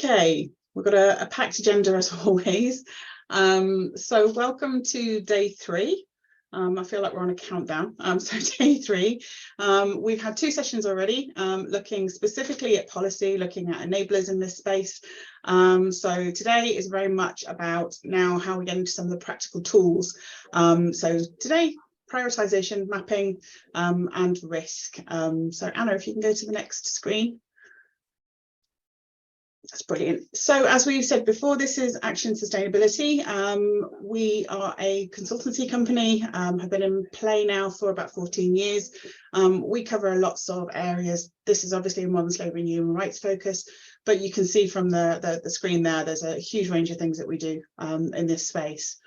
Okay, we've got a packed agenda as always. So welcome to day 3. I feel like we're on a countdown. So day 3, we've had 2 sessions already, looking specifically at policy, looking at enablers in this space. So today is very much about now how we get into some of the practical tools. So today, prioritization, mapping, and risk. So Anna, if you can go to the next screen. That's brilliant. So as we've said before, this is Action Sustainability. We are a consultancy company, have been in play now for about 14 years. We cover lots of areas. This is obviously a modern slavery and human rights focus, but you can see from the screen there's a huge range of things that we do in this space.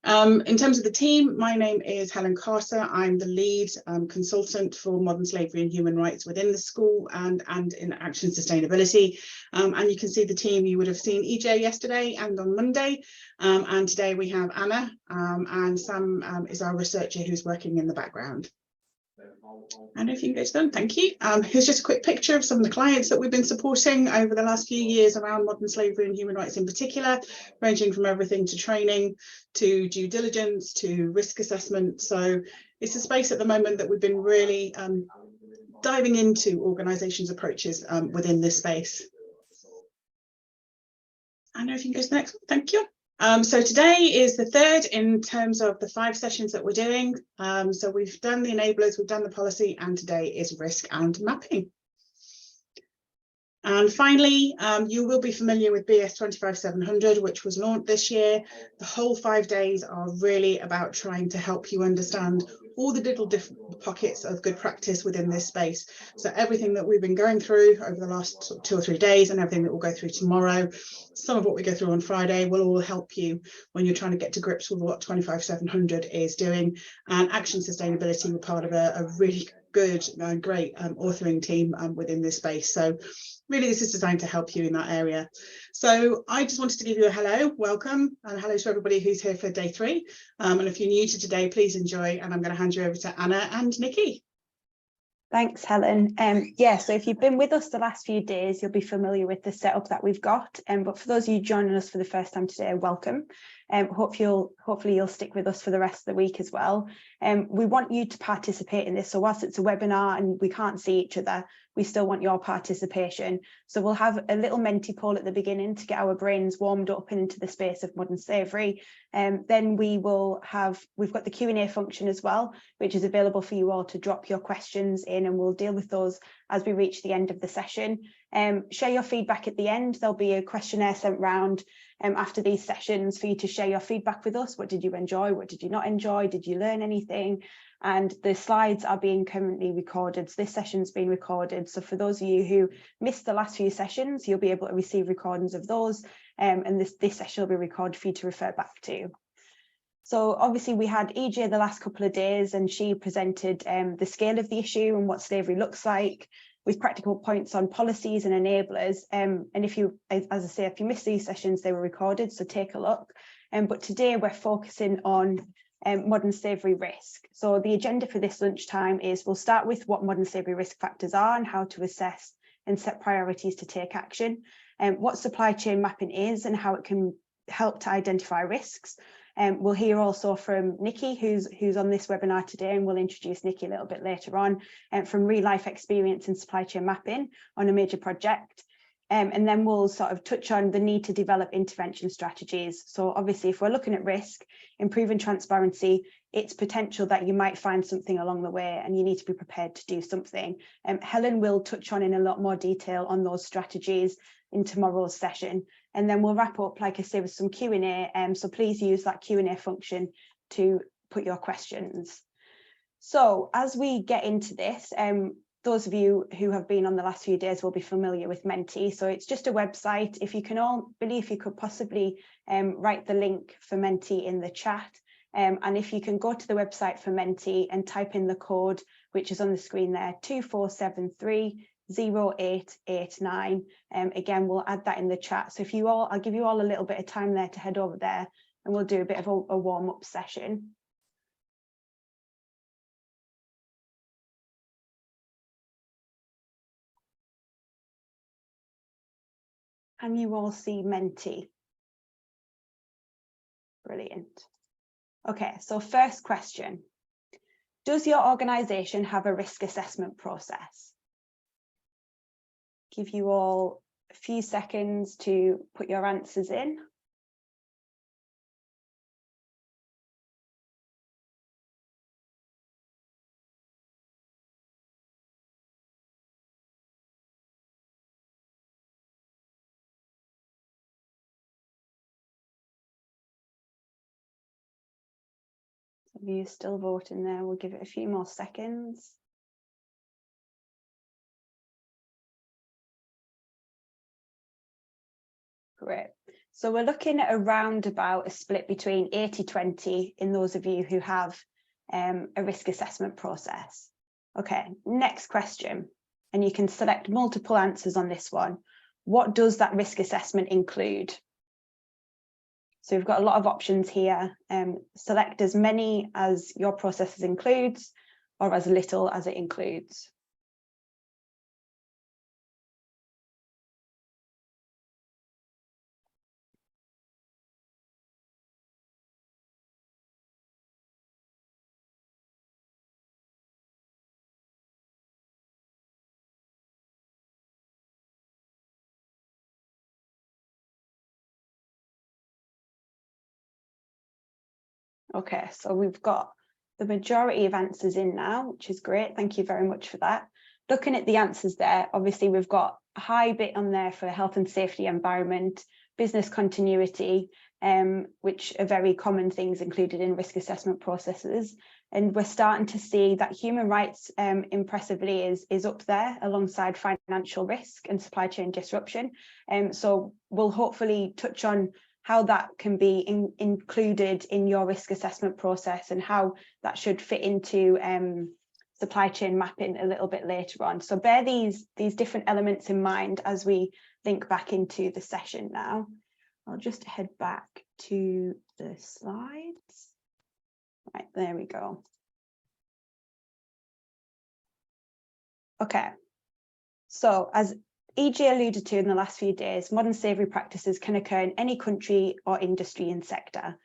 In terms of the team, my name is Helen Carter. I'm the lead consultant for modern slavery and human rights within the school and in Action Sustainability. And you can see the team. You would have seen EJ yesterday and on Monday. And today we have Anna, and Sam is our researcher who's working in the background. And if you can go to them, thank you. Here's just a quick picture of some of the clients that we've been supporting over the last few years around modern slavery and human rights in particular, ranging from everything to training, to due diligence, to risk assessment. So it's a space at the moment that we've been really diving into organisations' approaches within this space. I know if you can go to the next one, thank you. So today is the 3rd in terms of the 5 sessions that we're doing. So we've done the enablers, we've done the policy, and today is risk and mapping. And finally, you will be familiar with BS 25700, which was launched this year. The whole 5 days are really about trying to help you understand all the little different pockets of good practice within this space. So everything that we've been going through over the last 2 or 3 days and everything that we'll go through tomorrow, some of what we go through on Friday will all help you when you're trying to get to grips with what 25700 is doing. And Action Sustainability were part of a really good and great authoring team within this space. So really this is designed to help you in that area. So I just wanted to give you a hello, welcome, and hello to everybody who's here for day 3. And if you're new to today, please enjoy, and I'm going to hand you over to Anna and Nikki. Thanks, Helen. Yeah, so if you've been with us the last few days, you'll be familiar with the setup that we've got. But for those of you joining us for the first time today, welcome. Hopefully you'll stick with us for the rest of the week as well. We want you to participate in this. So whilst it's a webinar and we can't see each other, we still want your participation. So we'll have a little Menti poll at the beginning to get our brains warmed up into the space of modern slavery. Then we've got the Q&A function as well, which is available for you all to drop your questions in, and we'll deal with those as we reach the end of the session. Share your feedback at the end. There'll be a questionnaire sent round after these sessions for you to share your feedback with us. What did you enjoy? What did you not enjoy? Did you learn anything? And the slides are being currently recorded. So this session's been recorded. So for those of you who missed the last few sessions, you'll be able to receive recordings of those. And this session will be recorded for you to refer back to. So obviously we had EJ the last couple of days, and she presented the scale of the issue and what slavery looks like, with practical points on policies and enablers. And if you, as I say, if you missed these sessions, they were recorded, so take a look. But today we're focusing on modern slavery risk. So the agenda for this lunchtime is we'll start with what modern slavery risk factors are and how to assess and set priorities to take action, what supply chain mapping is and how it can help to identify risks. We'll hear also from Nikki, who's on this webinar today, and we'll introduce Nikki a little bit later on, from real life experience in supply chain mapping on a major project. And then we'll sort of touch on the need to develop intervention strategies. So obviously, if we're looking at risk, improving transparency, it's potential that you might find something along the way and you need to be prepared to do something. Helen will touch on in a lot more detail on those strategies in tomorrow's session. And then we'll wrap up, like I say, with some Q&A. So please use that Q&A function to put your questions. So as we get into this, those of you who have been on the last few days will be familiar with Menti. So it's just a website. If you can all believe you could possibly write the link for Menti in the chat. And if you can go to the website for Menti and type in the code, which is on the screen there, 24730889. Again, we'll add that in the chat. So I'll give you all a little bit of time there to head over there, and we'll do a bit of a warm-up session. Can you all see Menti? Brilliant. Okay, so first question. Does your organisation have a risk assessment process? Give you all a few seconds to put your answers in. Some of you still voting there. We'll give it a few more seconds. Great. So we're looking at around about a split between 80-20 in those of you who have a risk assessment process. Okay, next question. And you can select multiple answers on this one. What does that risk assessment include? So we've got a lot of options here. Select as many as your processes includes or as little as it includes. Okay, so we've got the majority of answers in now, which is great. Thank you very much for that. Looking at the answers there, obviously we've got a high bit on there for health and safety, environment, business continuity, which are very common things included in risk assessment processes. And we're starting to see that human rights impressively is up there alongside financial risk and supply chain disruption. So we'll hopefully touch on how that can be included in your risk assessment process and how that should fit into supply chain mapping a little bit later on. So bear these different elements in mind as we link back into the session now. I'll just head back to the slides. Right, there we go. Okay, so as EJ alluded to in the last few days, modern slavery practices can occur in any country or industry and sector.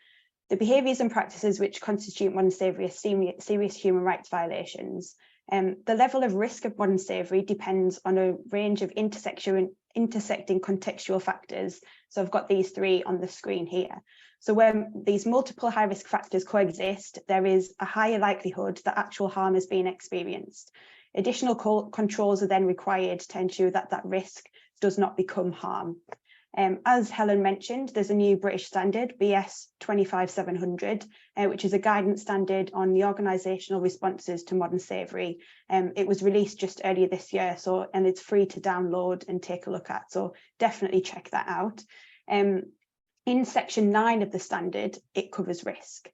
The behaviours and practices which constitute modern slavery are serious human rights violations. The level of risk of modern slavery depends on a range of intersecting contextual factors. So I've got these three on the screen here. So when these multiple high-risk factors coexist, there is a higher likelihood that actual harm is being experienced. Additional controls are then required to ensure that that risk does not become harm. As Helen mentioned, there's a new British standard, BS 25700, which is a guidance standard on the organisational responses to modern slavery. It was released just earlier this year, and it's free to download and take a look at, so definitely check that out. In section 9 of the standard, it covers risk.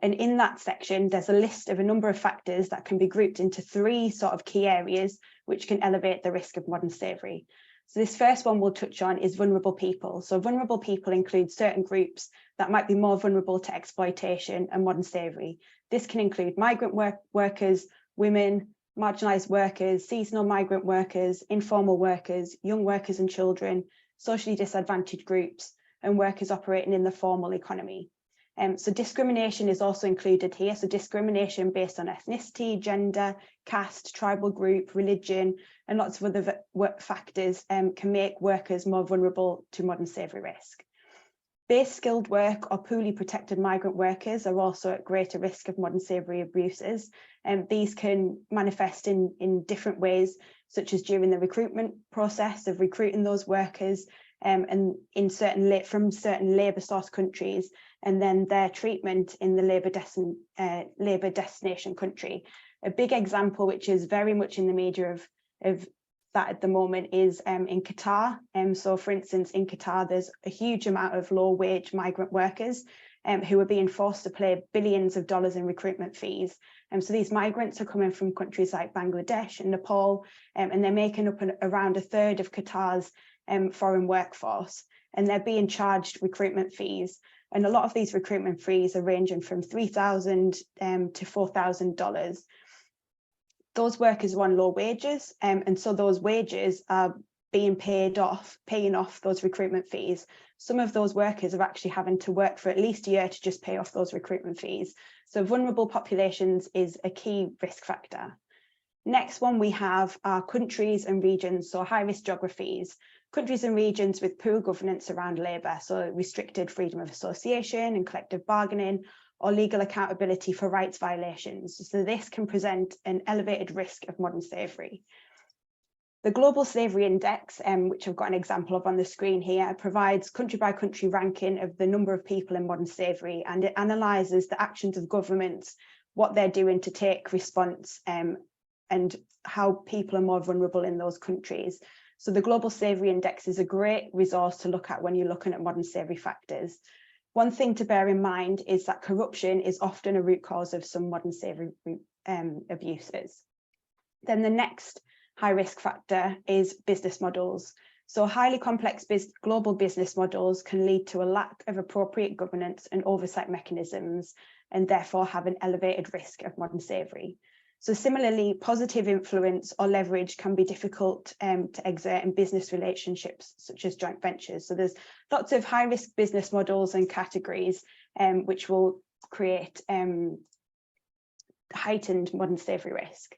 And in that section, there's a list of a number of factors that can be grouped into three sort of key areas which can elevate the risk of modern slavery. So this first one we'll touch on is vulnerable people. So vulnerable people include certain groups that might be more vulnerable to exploitation and modern slavery. This can include migrant workers, women, marginalised workers, seasonal migrant workers, informal workers, young workers and children, socially disadvantaged groups, and workers operating in the formal economy. So discrimination is also included here. So discrimination based on ethnicity, gender, caste, tribal group, religion, and lots of other factors can make workers more vulnerable to modern slavery risk. Base skilled work or poorly protected migrant workers are also at greater risk of modern slavery abuses. These can manifest in different ways, such as during the recruitment process of recruiting those workers, and in from certain labour source countries, and then their treatment in the labour destination country. A big example, which is very much in the media of that at the moment, is in Qatar. So for instance, in Qatar, there's a huge amount of low wage migrant workers who are being forced to pay billions of dollars in recruitment fees. So these migrants are coming from countries like Bangladesh and Nepal, and they're making up around a third of Qatar's foreign workforce, and they're being charged recruitment fees. And a lot of these recruitment fees are ranging from $3,000 to $4,000. Those workers are on low wages, and so those wages are paying off those recruitment fees, some of those workers are actually having to work for at least a year to just pay off those recruitment fees. So vulnerable populations is a key risk factor. Next one we have are countries and regions, so high-risk geographies. Countries and regions with poor governance around labour, so restricted freedom of association and collective bargaining, or legal accountability for rights violations. So this can present an elevated risk of modern slavery. The Global Slavery Index, which I've got an example of on the screen here, provides country by country ranking of the number of people in modern slavery, and it analyses the actions of governments, what they're doing to take response, and how people are more vulnerable in those countries. So the Global Slavery Index is a great resource to look at when you're looking at modern slavery factors. One thing to bear in mind is that corruption is often a root cause of some modern slavery abuses. Then the next high risk factor is business models. So highly complex global business models can lead to a lack of appropriate governance and oversight mechanisms, and therefore have an elevated risk of modern slavery. So similarly, positive influence or leverage can be difficult to exert in business relationships, such as joint ventures. So there's lots of high risk business models and categories which will create heightened modern slavery risk.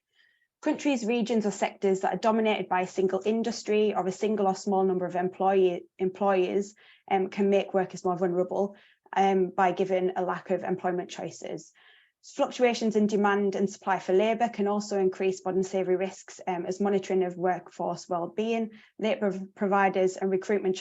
Countries, regions or sectors that are dominated by a single industry or a single or small number of employers can make workers more vulnerable by giving a lack of employment choices. Fluctuations in demand and supply for labour can also increase modern slavery risks, as monitoring of workforce well-being, labour providers and recruitment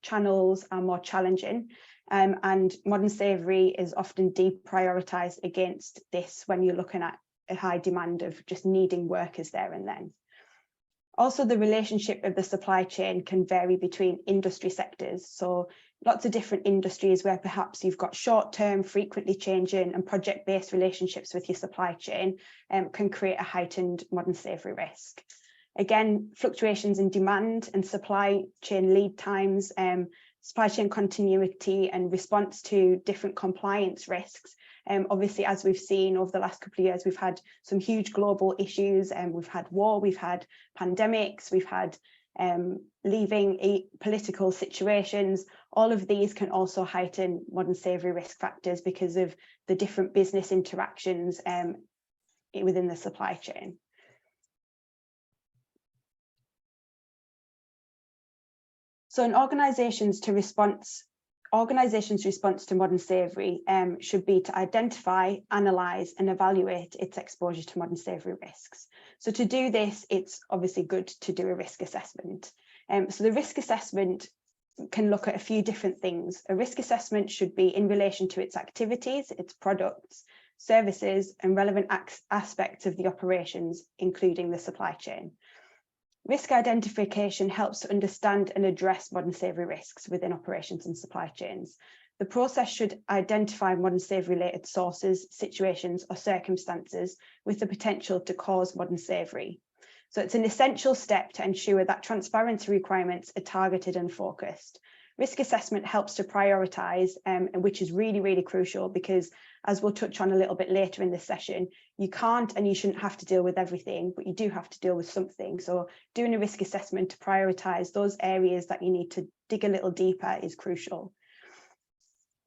channels are more challenging. And modern slavery is often deprioritised against this when you're looking at a high demand of just needing workers there and then. Also, the relationship of the supply chain can vary between industry sectors. So lots of different industries where perhaps you've got short-term, frequently changing and project-based relationships with your supply chain can create a heightened modern slavery risk. Again, fluctuations in demand and supply chain lead times, supply chain continuity and response to different compliance risks. Obviously, as we've seen over the last couple of years, we've had some huge global issues, and we've had war, we've had pandemics, we've had leaving political situations. All of these can also heighten modern slavery risk factors because of the different business interactions within the supply chain. So an organisation's response to modern slavery should be to identify, analyse and evaluate its exposure to modern slavery risks. So to do this, it's obviously good to do a risk assessment. So the risk assessment can look at a few different things. A risk assessment should be in relation to its activities, its products, services and relevant aspects of the operations, including the supply chain. Risk identification helps to understand and address modern slavery risks within operations and supply chains. The process should identify modern slavery related sources, situations or circumstances with the potential to cause modern slavery. So it's an essential step to ensure that transparency requirements are targeted and focused. Risk assessment helps to prioritise, which is really, really crucial because, as we'll touch on a little bit later in this session, you can't and you shouldn't have to deal with everything, but you do have to deal with something. So doing a risk assessment to prioritise those areas that you need to dig a little deeper is crucial.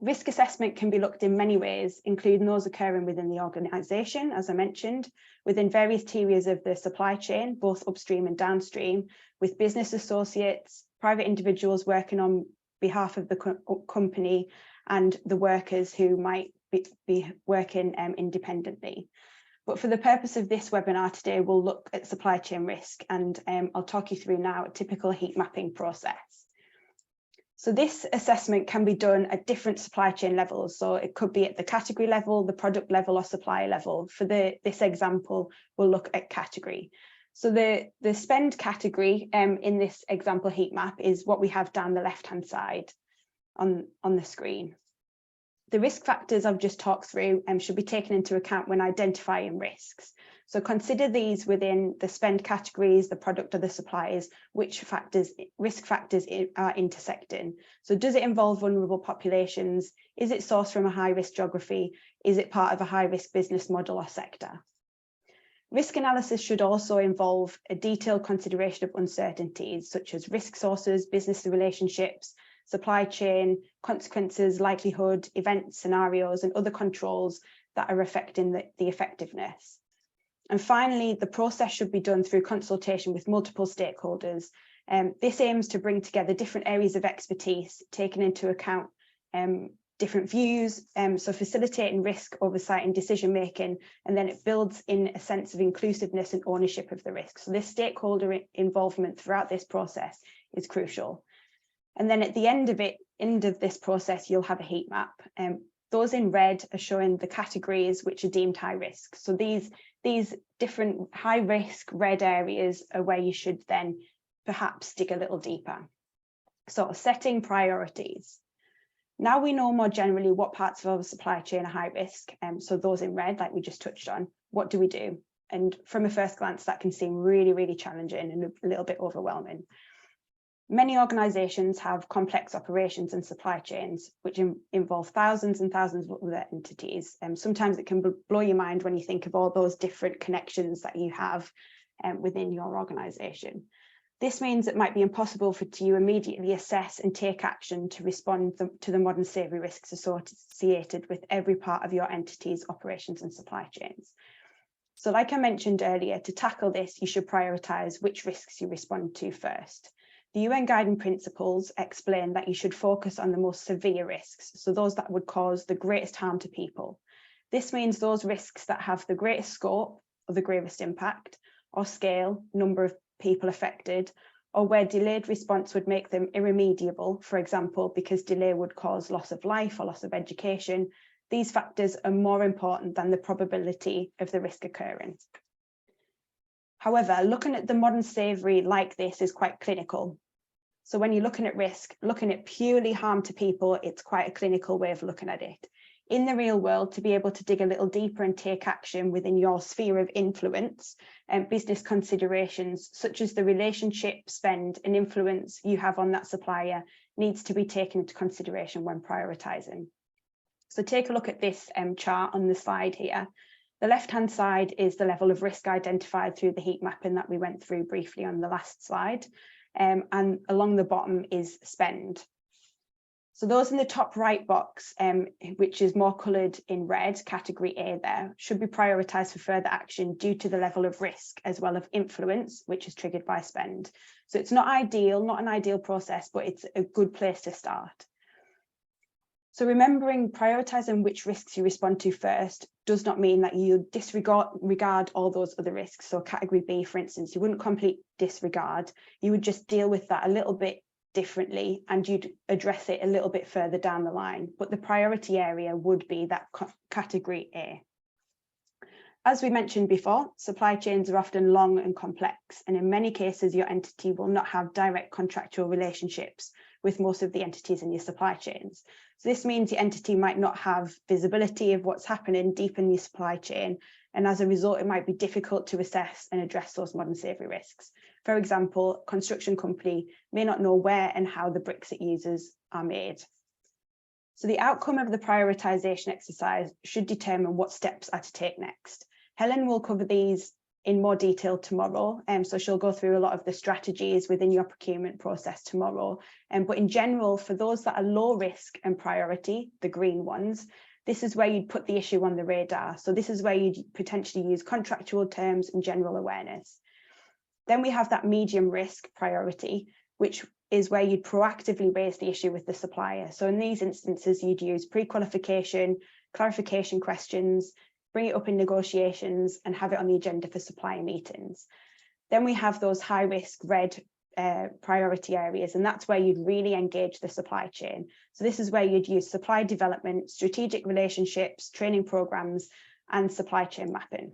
Risk assessment can be looked in many ways, including those occurring within the organisation, as I mentioned, within various tiers of the supply chain, both upstream and downstream, with business associates, private individuals working on behalf of the company, and the workers who might be working independently. But for the purpose of this webinar today, we'll look at supply chain risk, and I'll talk you through now a typical heat mapping process. So this assessment can be done at different supply chain levels. So it could be at the category level, the product level or supplier level. For this example, we'll look at category. So the spend category in this example heat map is what we have down the left-hand side on the screen. The risk factors I've just talked through should be taken into account when identifying risks. So consider these within the spend categories, the product or the suppliers, which risk factors are intersecting. So does it involve vulnerable populations? Is it sourced from a high risk geography? Is it part of a high risk business model or sector? Risk analysis should also involve a detailed consideration of uncertainties such as risk sources, business relationships, supply chain, consequences, likelihood, event scenarios, and other controls that are affecting the effectiveness. And finally, the process should be done through consultation with multiple stakeholders. This aims to bring together different areas of expertise, taking into account different views, so facilitating risk oversight and decision making, and then it builds in a sense of inclusiveness and ownership of the risk. So this stakeholder involvement throughout this process is crucial. And then at the end of this process, you'll have a heat map. Those in red are showing the categories which are deemed high risk. So these different high risk red areas are where you should then perhaps dig a little deeper. So setting priorities. Now we know more generally what parts of our supply chain are high risk. So those in red, like we just touched on, what do we do? And from a first glance, that can seem really, really challenging and a little bit overwhelming. Many organizations have complex operations and supply chains, which involve thousands and thousands of other entities. Sometimes it can blow your mind when you think of all those different connections that you have within your organization. This means it might be impossible for you to immediately assess and take action to respond to the modern slavery risks associated with every part of your entity's operations and supply chains. So like I mentioned earlier, to tackle this, you should prioritize which risks you respond to first. The UN guiding principles explain that you should focus on the most severe risks, so those that would cause the greatest harm to people. This means those risks that have the greatest scope or the gravest impact or scale, number of people affected, or where delayed response would make them irremediable, for example, because delay would cause loss of life or loss of education. These factors are more important than the probability of the risk occurring. However, looking at the modern slavery like this is quite clinical. So when you're looking at risk, looking at purely harm to people, it's quite a clinical way of looking at it. In the real world, to be able to dig a little deeper and take action within your sphere of influence and business considerations, such as the relationship, spend and influence you have on that supplier, needs to be taken into consideration when prioritizing. So take a look at this chart on the slide here. The left-hand side is the level of risk identified through the heat mapping that we went through briefly on the last slide. And along the bottom is spend. So those in the top right box, which is more coloured in red, category A there, should be prioritised for further action due to the level of risk as well as influence, which is triggered by spend. So it's not ideal, not an ideal process, but it's a good place to start. So remembering prioritising which risks you respond to first does not mean that you disregard all those other risks. So category B, for instance, you wouldn't complete disregard. You would just deal with that a little bit differently and you'd address it a little bit further down the line. But the priority area would be that category A. As we mentioned before, supply chains are often long and complex, and in many cases, your entity will not have direct contractual relationships with most of the entities in your supply chains. So this means the entity might not have visibility of what's happening deep in your supply chain, and as a result, it might be difficult to assess and address those modern slavery risks. For example, a construction company may not know where and how the bricks it uses are made. So the outcome of the prioritization exercise should determine what steps are to take next. Helen will cover these in more detail tomorrow, so she'll go through a lot of the strategies within your procurement process tomorrow. But in general, for those that are low risk and priority, the green ones, this is where you'd put the issue on the radar. So this is where you'd potentially use contractual terms and general awareness. Then we have that medium risk priority, which is where you'd proactively raise the issue with the supplier. So in these instances, you'd use pre-qualification, clarification questions, bring it up in negotiations and have it on the agenda for supplier meetings. Then we have those high risk red priority areas, and that's where you'd really engage the supply chain. So this is where you'd use supply development, strategic relationships, training programs, and supply chain mapping.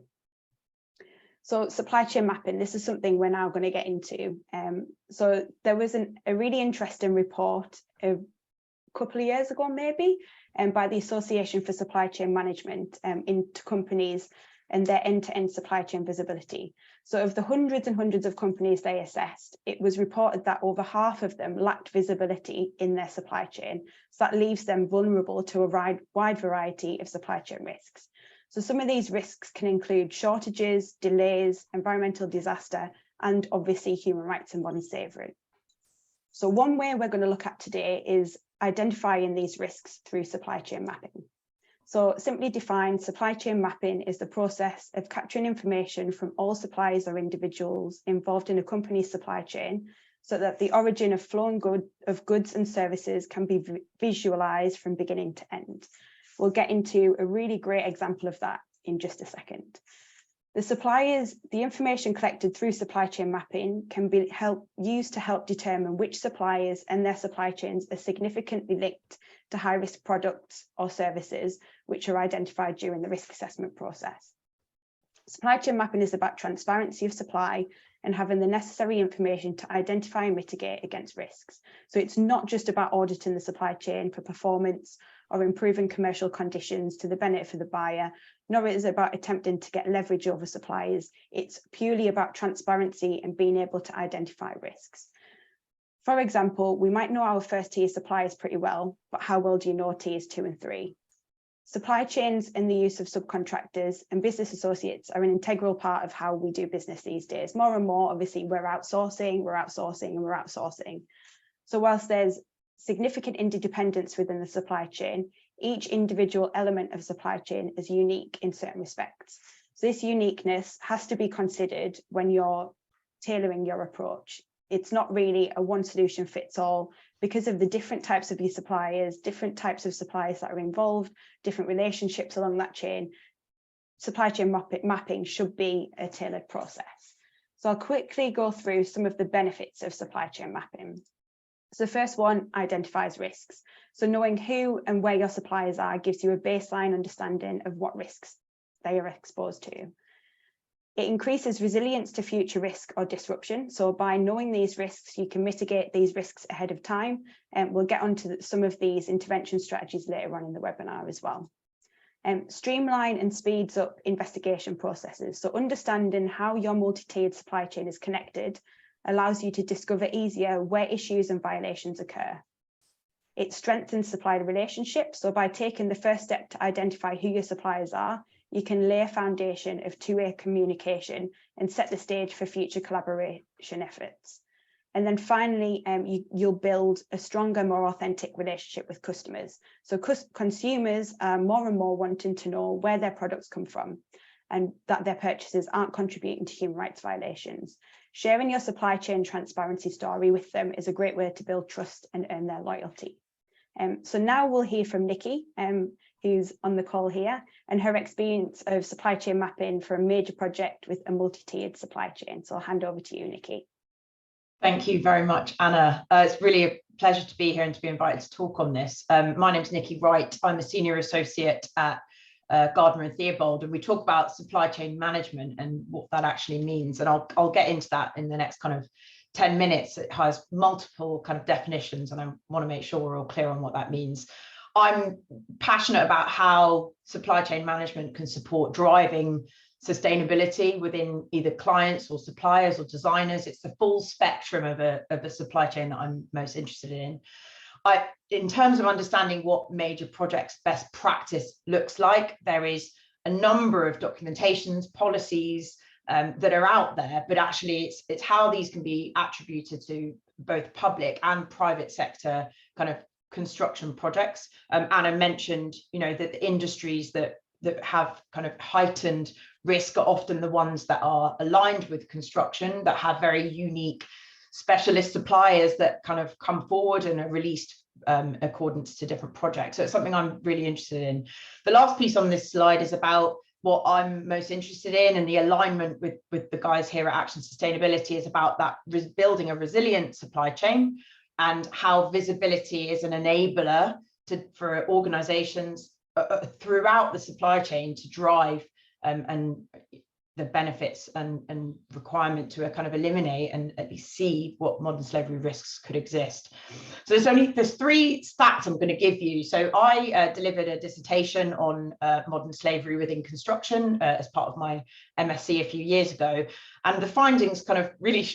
So supply chain mapping, this is something we're now going to get into. So there was a really interesting report a couple of years ago, maybe, by the Association for Supply Chain Management into companies and their end-to-end supply chain visibility. So of the hundreds and hundreds of companies they assessed, it was reported that over half of them lacked visibility in their supply chain. So that leaves them vulnerable to a wide variety of supply chain risks. So some of these risks can include shortages, delays, environmental disaster, and obviously human rights and modern slavery. So one way we're going to look at today is identifying these risks through supply chain mapping. So simply defined, supply chain mapping is the process of capturing information from all suppliers or individuals involved in a company's supply chain so that the origin of flow of goods and services can be visualized from beginning to end. We'll get into a really great example of that in just a second. The information collected through supply chain mapping can be used to help determine which suppliers and their supply chains are significantly linked to high-risk products or services, which are identified during the risk assessment process. Supply chain mapping is about transparency of supply and having the necessary information to identify and mitigate against risks. So it's not just about auditing the supply chain for performance or improving commercial conditions to the benefit of the buyer, nor is it about attempting to get leverage over suppliers. It's purely about transparency and being able to identify risks. For example, we might know our first tier suppliers pretty well, but how well do you know tiers 2 and 3? Supply chains and the use of subcontractors and business associates are an integral part of how we do business these days. More and more, obviously, we're outsourcing. So whilst there's significant interdependence within the supply chain, each individual element of supply chain is unique in certain respects. So this uniqueness has to be considered when you're tailoring your approach. It's not really a one solution fits all because of the different types of your suppliers, different types of suppliers that are involved, different relationships along that chain. Supply chain mapping should be a tailored process. So I'll quickly go through some of the benefits of supply chain mapping. So the first one identifies risks. So knowing who and where your suppliers are gives you a baseline understanding of what risks they are exposed to. It increases resilience to future risk or disruption. So by knowing these risks, you can mitigate these risks ahead of time. And we'll get onto some of these intervention strategies later on in the webinar as well. Streamline and speeds up investigation processes. So understanding how your multi-tiered supply chain is connected allows you to discover easier where issues and violations occur. It strengthens supplier relationships. So by taking the first step to identify who your suppliers are, you can lay a foundation of two-way communication and set the stage for future collaboration efforts. And then finally, you'll build a stronger, more authentic relationship with customers. So consumers are more and more wanting to know where their products come from and that their purchases aren't contributing to human rights violations. Sharing your supply chain transparency story with them is a great way to build trust and earn their loyalty. So now we'll hear from Nikki, who's on the call here, and her experience of supply chain mapping for a major project with a multi-tiered supply chain. So I'll hand over to you, Nikki. Thank you very much, Anna. It's really a pleasure to be here and to be invited to talk on this. My name is Nikki Wright. I'm a senior associate at Gardner and Theobald, and we talk about supply chain management and what that actually means. And I'll get into that in the next kind of 10 minutes. It has multiple kind of definitions, and I want to make sure we're all clear on what that means. I'm passionate about how supply chain management can support driving sustainability within either clients or suppliers or designers. It's the full spectrum of a supply chain that I'm most interested in. In terms of understanding what major projects best practice looks like, there is a number of documentations, policies that are out there, but actually it's how these can be attributed to both public and private sector kind of construction projects. Anna mentioned, that the industries that have kind of heightened risk are often the ones that are aligned with construction, that have very unique specialist suppliers that kind of come forward and are released accordance to different projects. So it's something I'm really interested in. The last piece on this slide is about what I'm most interested in, and the alignment with the guys here at Action Sustainability is about that building a resilient supply chain and how visibility is an enabler for organizations throughout the supply chain to drive and the benefits and requirement to kind of eliminate and at least see what modern slavery risks could exist. So there's three stats I'm going to give you. So I delivered a dissertation on modern slavery within construction as part of my MSc a few years ago, and the findings kind of really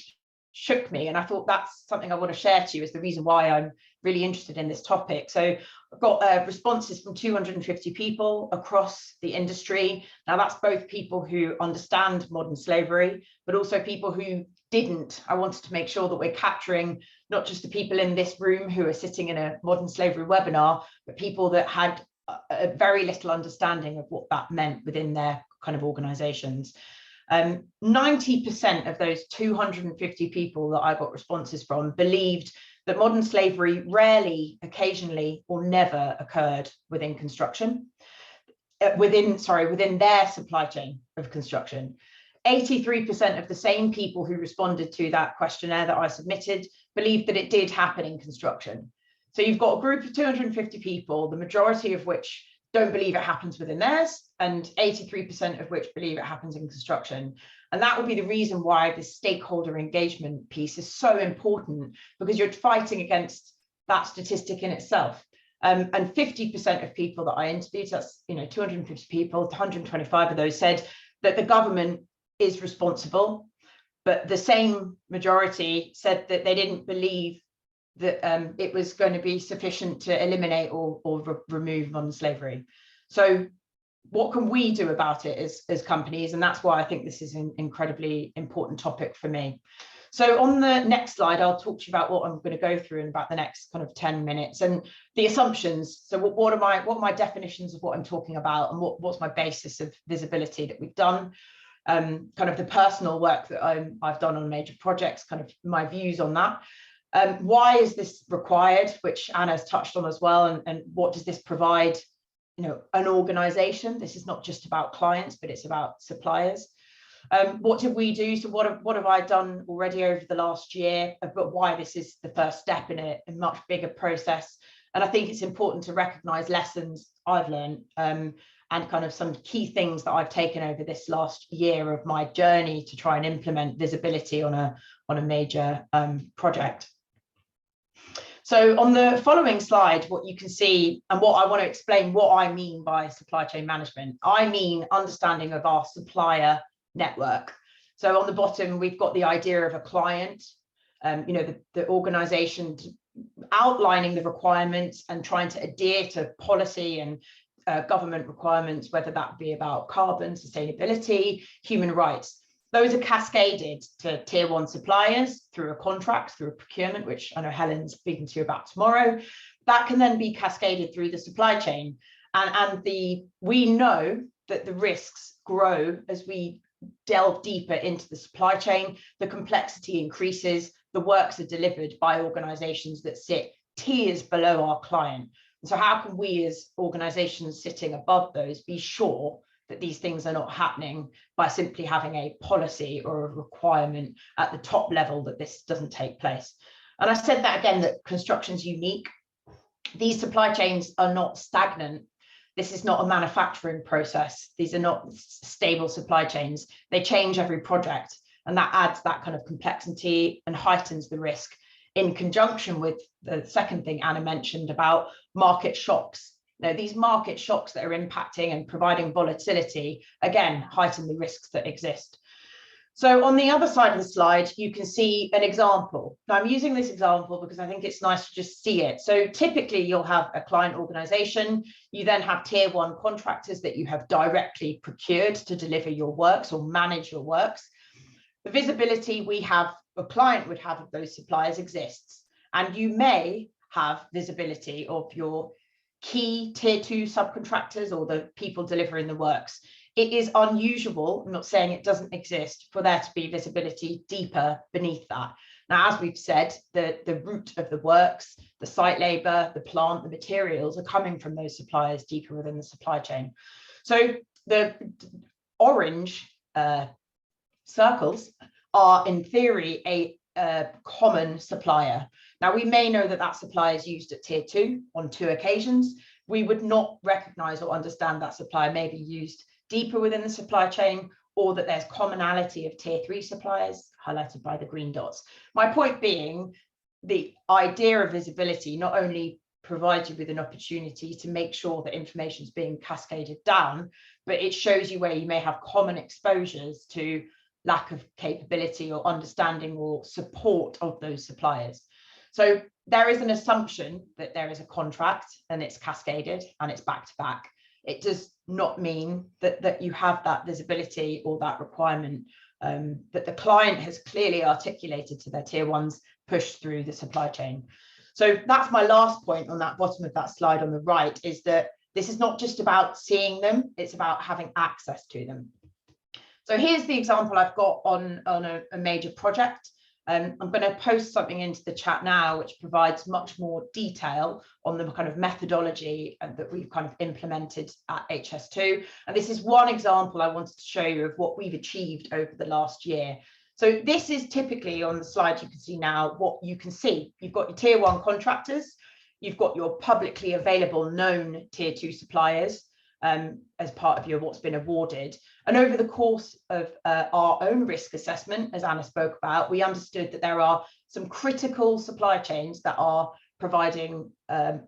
shook me, and I thought that's something I want to share to you as the reason why I'm really interested in this topic. So I've got responses from 250 people across the industry. Now that's both people who understand modern slavery, but also people who didn't. I wanted to make sure that we're capturing not just the people in this room who are sitting in a modern slavery webinar, but people that had a very little understanding of what that meant within their kind of organizations. 90% of those 250 people that I got responses from believed that modern slavery rarely, occasionally, or never occurred within construction, within their supply chain of construction. 83% of the same people who responded to that questionnaire that I submitted believed that it did happen in construction. So you've got a group of 250 people, the majority of which don't believe it happens within theirs, and 83% of which believe it happens in construction. And that would be the reason why this stakeholder engagement piece is so important, because you're fighting against that statistic in itself. And 50% of people that I interviewed, so that's 250 people, 125 of those said that the government is responsible, but the same majority said that they didn't believe that it was going to be sufficient to eliminate or remove modern slavery. So what can we do about it as companies? And that's why I think this is an incredibly important topic for me. So on the next slide, I'll talk to you about what I'm going to go through in about the next kind of 10 minutes and the assumptions. So what are my definitions of what I'm talking about, and what's my basis of visibility that we've done, kind of the personal work that I've done on major projects, kind of my views on that. Why is this required, which Anna's touched on as well, and what does this provide, an organization? This is not just about clients, but it's about suppliers. What did we do? So what have I done already over the last year, but why this is the first step in a much bigger process. And I think it's important to recognize lessons I've learned, and kind of some key things that I've taken over this last year of my journey to try and implement visibility on a major project. So on the following slide, what you can see, and what I want to explain what I mean by supply chain management, I mean understanding of our supplier network. So on the bottom, we've got the idea of a client, the organization outlining the requirements and trying to adhere to policy and government requirements, whether that be about carbon, sustainability, human rights. Those are cascaded to tier 1 suppliers through a contract, through a procurement, which I know Helen's speaking to you about tomorrow. That can then be cascaded through the supply chain. And we know that the risks grow as we delve deeper into the supply chain. The complexity increases, the works are delivered by organizations that sit tiers below our client. And so how can we as organizations sitting above those be sure that these things are not happening by simply having a policy or a requirement at the top level that this doesn't take place? And I said that again, that construction's unique. These supply chains are not stagnant. This is not a manufacturing process. These are not stable supply chains. They change every project, and that adds that kind of complexity and heightens the risk, in conjunction with the second thing Anna mentioned about market shocks. Now, these market shocks that are impacting and providing volatility, again, heighten the risks that exist. So on the other side of the slide, you can see an example. Now, I'm using this example because I think it's nice to just see it. So typically you'll have a client organization. You then have tier 1 contractors that you have directly procured to deliver your works or manage your works. The visibility we have, a client would have of those suppliers exists. And you may have visibility of your key tier 2 subcontractors or the people delivering the works. It is unusual, I'm not saying it doesn't exist, for there to be visibility deeper beneath that. Now, as we've said, the root of the works, the site labor, the plant, the materials are coming from those suppliers deeper within the supply chain. So the orange circles are, in theory, a common supplier. Now, we may know that that supplier is used at tier 2 on 2 occasions. We would not recognize or understand that supplier may be used deeper within the supply chain, or that there's commonality of tier 3 suppliers highlighted by the green dots. My point being, the idea of visibility not only provides you with an opportunity to make sure that information is being cascaded down, but it shows you where you may have common exposures to lack of capability or understanding or support of those suppliers. So there is an assumption that there is a contract and it's cascaded and it's back to back. It does not mean that you have that visibility or that requirement that the client has clearly articulated to their tier ones pushed through the supply chain. So that's my last point on that bottom of that slide on the right, is that this is not just about seeing them, it's about having access to them. So here's the example I've got on a major project. I'm going to post something into the chat now, which provides much more detail on the kind of methodology that we've kind of implemented at HS2. And this is one example I wanted to show you of what we've achieved over the last year. So this is typically on the slide you can see now what you can see. You've got your tier one contractors, you've got your publicly available known tier two suppliers as part of your what's been awarded. And over the course of our own risk assessment, as Anna spoke about, we understood that there are some critical supply chains that are providing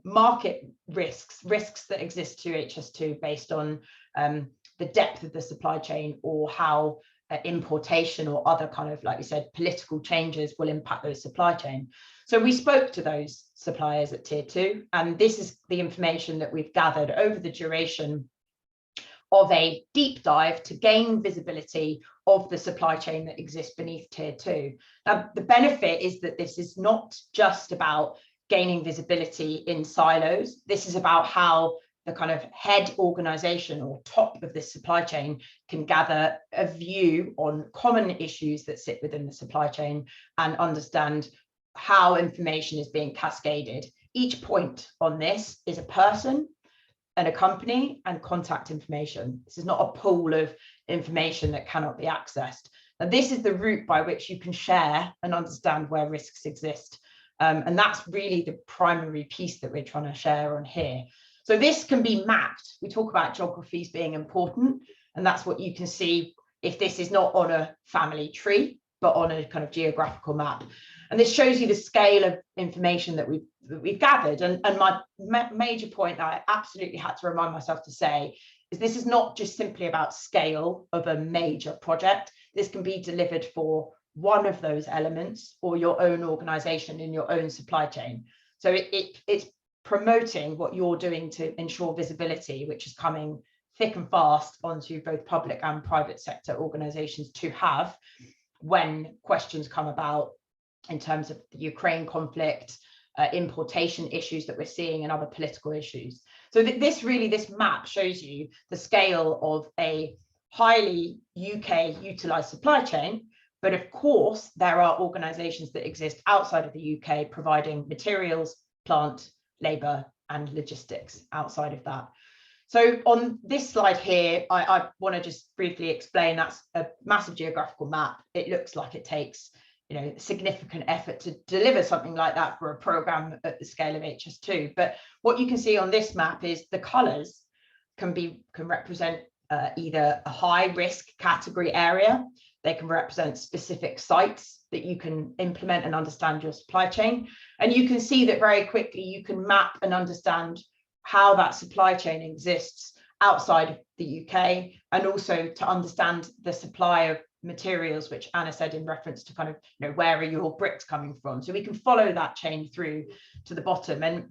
market risks that exist to HS2 based on the depth of the supply chain, or how importation or other kind of, like we said, political changes will impact those supply chain. So we spoke to those suppliers at tier two, and this is the information that we've gathered over the duration of a deep dive to gain visibility of the supply chain that exists beneath tier two. Now, the benefit is that this is not just about gaining visibility in silos. This is about how the kind of head organization or top of this supply chain can gather a view on common issues that sit within the supply chain and understand how information is being cascaded. Each point on this is a person and a company and contact information. This is not a pool of information that cannot be accessed. And this is the route by which you can share and understand where risks exist. And that's really the primary piece that we're trying to share on here. So this can be mapped. We talk about geographies being important, and that's what you can see if this is not on a family tree, but on a kind of geographical map. And this shows you the scale of information that we've gathered. And my major point that I absolutely had to remind myself to say is this is not just simply about scale of a major project. This can be delivered for one of those elements or your own organization in your own supply chain. So it's promoting what you're doing to ensure visibility, which is coming thick and fast onto both public and private sector organizations to have when questions come about in terms of the Ukraine conflict, importation issues that we're seeing, and other political issues. So this map shows you the scale of a highly UK utilized supply chain. But of course, there are organizations that exist outside of the UK providing materials, plant, labor, and logistics outside of that. So on this slide here, I want to just briefly explain that's a massive geographical map. It looks like it takes, significant effort to deliver something like that for a program at the scale of HS2. But what you can see on this map is the colors can represent either a high risk category area. They can represent specific sites that you can implement and understand your supply chain. And you can see that very quickly you can map and understand how that supply chain exists outside of the UK, and also to understand the supply of materials, which Anna said in reference to kind of, where are your bricks coming from? So we can follow that chain through to the bottom. And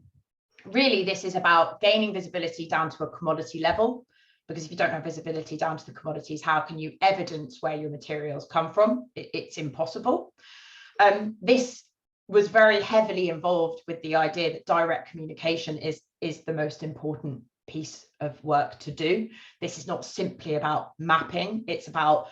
really, this is about gaining visibility down to a commodity level. Because if you don't have visibility down to the commodities, how can you evidence where your materials come from? It's impossible. This was very heavily involved with the idea that direct communication is the most important piece of work to do. This is not simply about mapping, it's about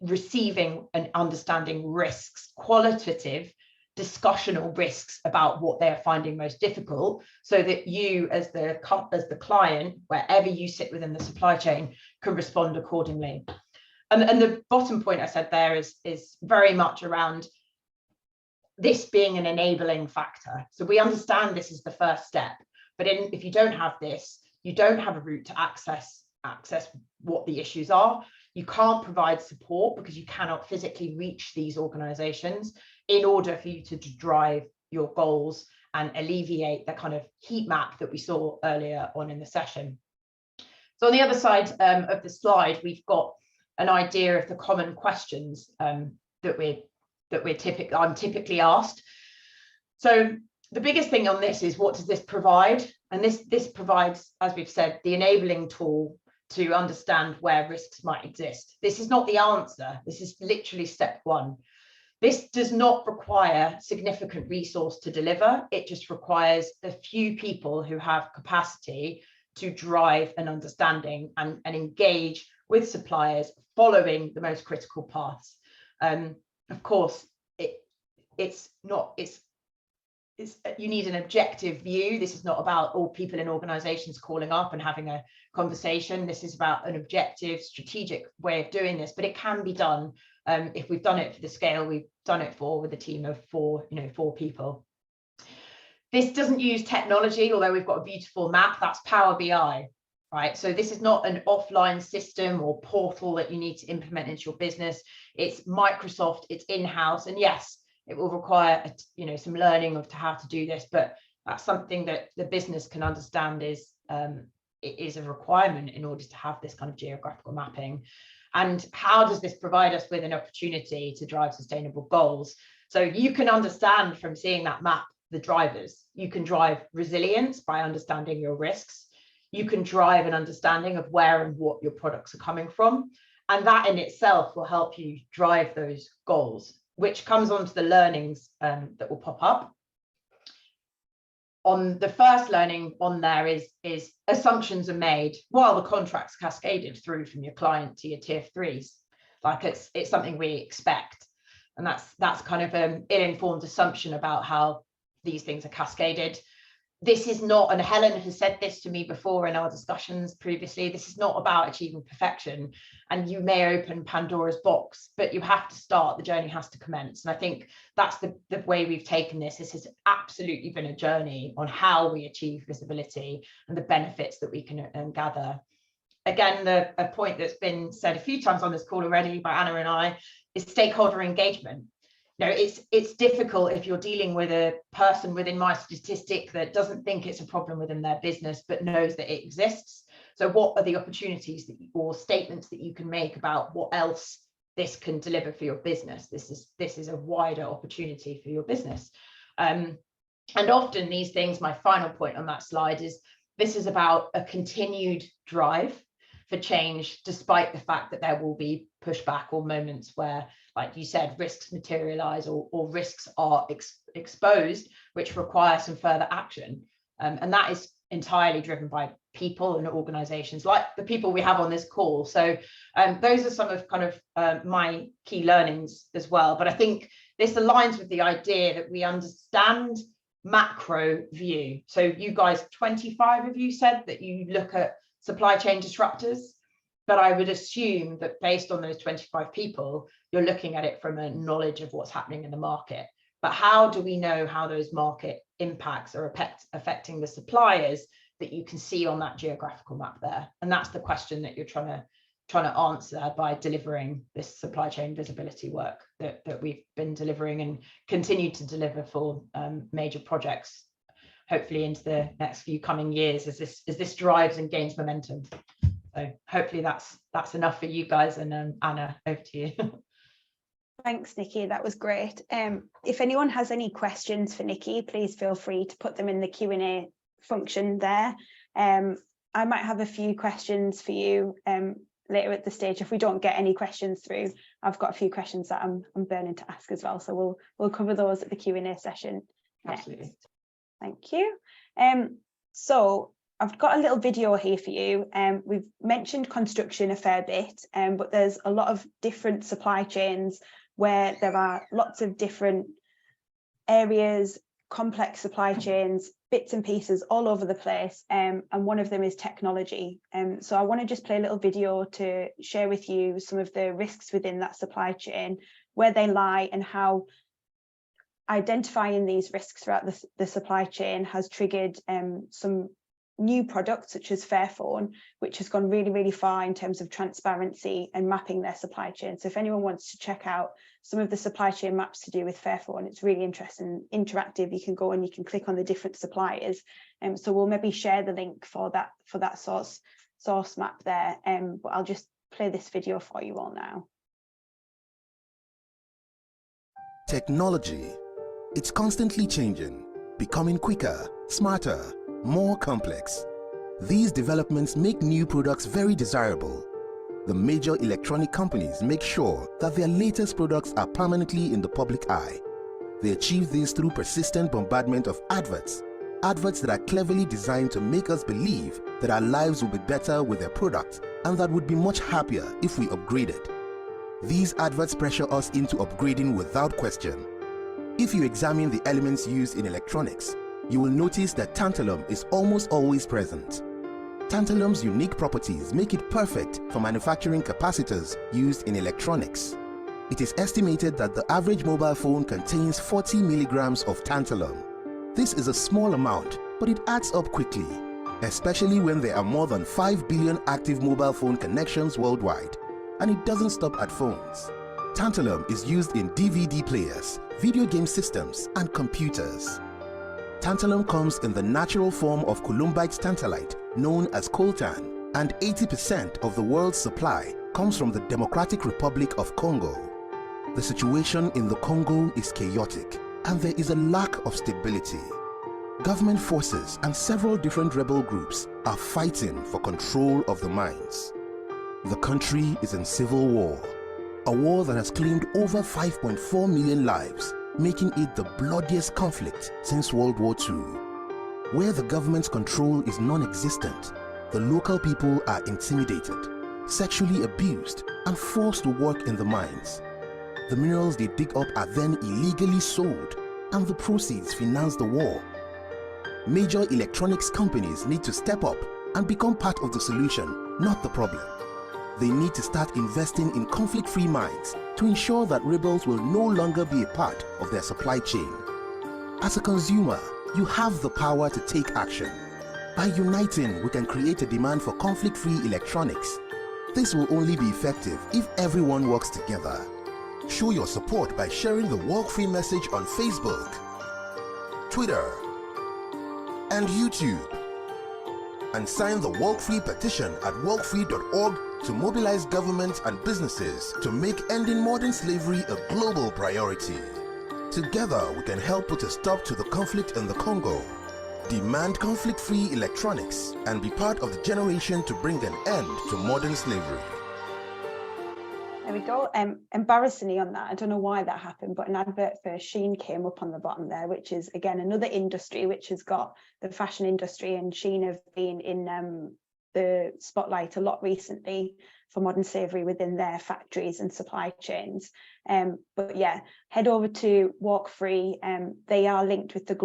receiving and understanding risks, qualitative discussional risks about what they're finding most difficult, so that you as the client, wherever you sit within the supply chain, can respond accordingly. And the bottom point I said there is very much around this being an enabling factor. So we understand this is the first step, but if you don't have this, you don't have a route to access what the issues are. You can't provide support because you cannot physically reach these organizations in order for you to drive your goals and alleviate the kind of heat map that we saw earlier on in the session. So on the other side of the slide, we've got an idea of the common questions I'm typically asked. So the biggest thing on this is, what does this provide? And this provides, as we've said, the enabling tool to understand where risks might exist. This is not the answer. This is literally step one. This does not require significant resource to deliver. It just requires a few people who have capacity to drive an understanding and engage with suppliers following the most critical paths. Of course, you need an objective view. This is not about all people in organizations calling up and having a conversation. This is about an objective, strategic way of doing this, but it can be done. If we've done it for the scale we've done it for, with a team of four people. This doesn't use technology, although we've got a beautiful map. That's Power BI, right? So this is not an offline system or portal that you need to implement into your business. It's Microsoft, it's in-house, and yes, it will require some learning of how to do this, but that's something that the business can understand is a requirement in order to have this kind of geographical mapping. And how does this provide us with an opportunity to drive sustainable goals? So you can understand from seeing that map the drivers. You can drive resilience by understanding your risks. You can drive an understanding of where and what your products are coming from. And that in itself will help you drive those goals, which comes on to the learnings that will pop up. On the first learning on there is assumptions are made while the contract's cascaded through from your client to your tier threes. Like it's something we expect. And that's kind of an ill-informed assumption about how these things are cascaded. This is not, and Helen has said this to me before in our discussions previously, this is not about achieving perfection. And you may open Pandora's box, but you have to start, the journey has to commence. And I think that's the way we've taken this. This has absolutely been a journey on how we achieve visibility and the benefits that we can gather. Again, a point that's been said a few times on this call already by Anna and I is stakeholder engagement. It's difficult if you're dealing with a person within my statistic that doesn't think it's a problem within their business, but knows that it exists. So what are the opportunities or statements that you can make about what else this can deliver for your business? This is a wider opportunity for your business. And often these things, my final point on that slide is, this is about a continued drive for change, despite the fact that there will be pushback or moments where, like you said, risks materialize or risks are exposed, which require some further action. And that is entirely driven by people and organizations like the people we have on this call. So those are some of my key learnings as well. But I think this aligns with the idea that we understand macro view. So you guys, 25 of you said that you look at supply chain disruptors, but I would assume that based on those 25 people, you're looking at it from a knowledge of what's happening in the market. But how do we know how those market impacts are affecting the suppliers that you can see on that geographical map there? And that's the question that you're trying to answer by delivering this supply chain visibility work that we've been delivering and continue to deliver for major projects, hopefully into the next few coming years as this drives and gains momentum. So hopefully that's enough for you guys. And Anna, over to you. Thanks, Nikki. That was great. If anyone has any questions for Nikki, please feel free to put them in the Q&A function there. I might have a few questions for you later at the stage. If we don't get any questions through, I've got a few questions that I'm burning to ask as well. So we'll cover those at the Q&A session next. Absolutely. Thank you. So I've got a little video here for you. We've mentioned construction a fair bit, but there's a lot of different supply chains where there are lots of different areas, complex supply chains, bits and pieces all over the place, and one of them is technology. So I want to just play a little video to share with you some of the risks within that supply chain, where they lie, and how identifying these risks throughout the supply chain has triggered some new products such as Fairphone, which has gone really, really far in terms of transparency and mapping their supply chain. So if anyone wants to check out some of the supply chain maps to do with Fairphone, it's really interesting, interactive. You can go and you can click on the different suppliers. So we'll maybe share the link for that source map there. But I'll just play this video for you all now. Technology, it's constantly changing, becoming quicker, smarter, more complex. These developments make new products very desirable. The major electronic companies make sure that their latest products are permanently in the public eye. They achieve this through persistent bombardment of adverts that are cleverly designed to make us believe that our lives will be better with their products and that we'd be much happier if we upgraded. These adverts pressure us into upgrading without question. If you examine the elements used in electronics, you will notice that tantalum is almost always present. Tantalum's unique properties make it perfect for manufacturing capacitors used in electronics. It is estimated that the average mobile phone contains 40 milligrams of tantalum. This is a small amount, but it adds up quickly, especially when there are more than 5 billion active mobile phone connections worldwide. And it doesn't stop at phones. Tantalum is used in DVD players, video game systems, and computers. Tantalum comes in the natural form of columbite tantalite, known as coltan, and 80% of the world's supply comes from the Democratic Republic of Congo. The situation in the Congo is chaotic, and there is a lack of stability. Government forces and several different rebel groups are fighting for control of the mines. The country is in civil war, a war that has claimed over 5.4 million lives, making it the bloodiest conflict since World War II. Where the government's control is non-existent, the local people are intimidated, sexually abused, and forced to work in the mines. The minerals they dig up are then illegally sold, and the proceeds finance the war. Major electronics companies need to step up and become part of the solution, not the problem. They need to start investing in conflict-free mines to ensure that rebels will no longer be a part of their supply chain. As a consumer, you have the power to take action. By uniting, we can create a demand for conflict-free electronics. This will only be effective if everyone works together. Show your support by sharing the Walk Free message on Facebook, Twitter, and YouTube. And sign the Walk Free petition at walkfree.org to mobilize governments and businesses to make ending modern slavery a global priority. Together, we can help put a stop to the conflict in the Congo. Demand conflict-free electronics and be part of the generation to bring an end to modern slavery. There we go. Embarrassingly on that, I don't know why that happened, but an advert for Shein came up on the bottom there, which is again another industry which has got the fashion industry, and Shein have been in the spotlight a lot recently for modern slavery within their factories and supply chains. But yeah, head over to Walk Free. They are linked with the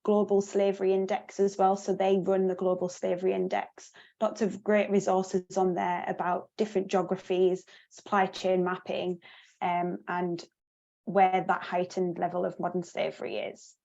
Global Slavery Index as well. So they run the Global Slavery Index. Lots of great resources on there about different geographies, supply chain mapping, and where that heightened level of modern slavery is.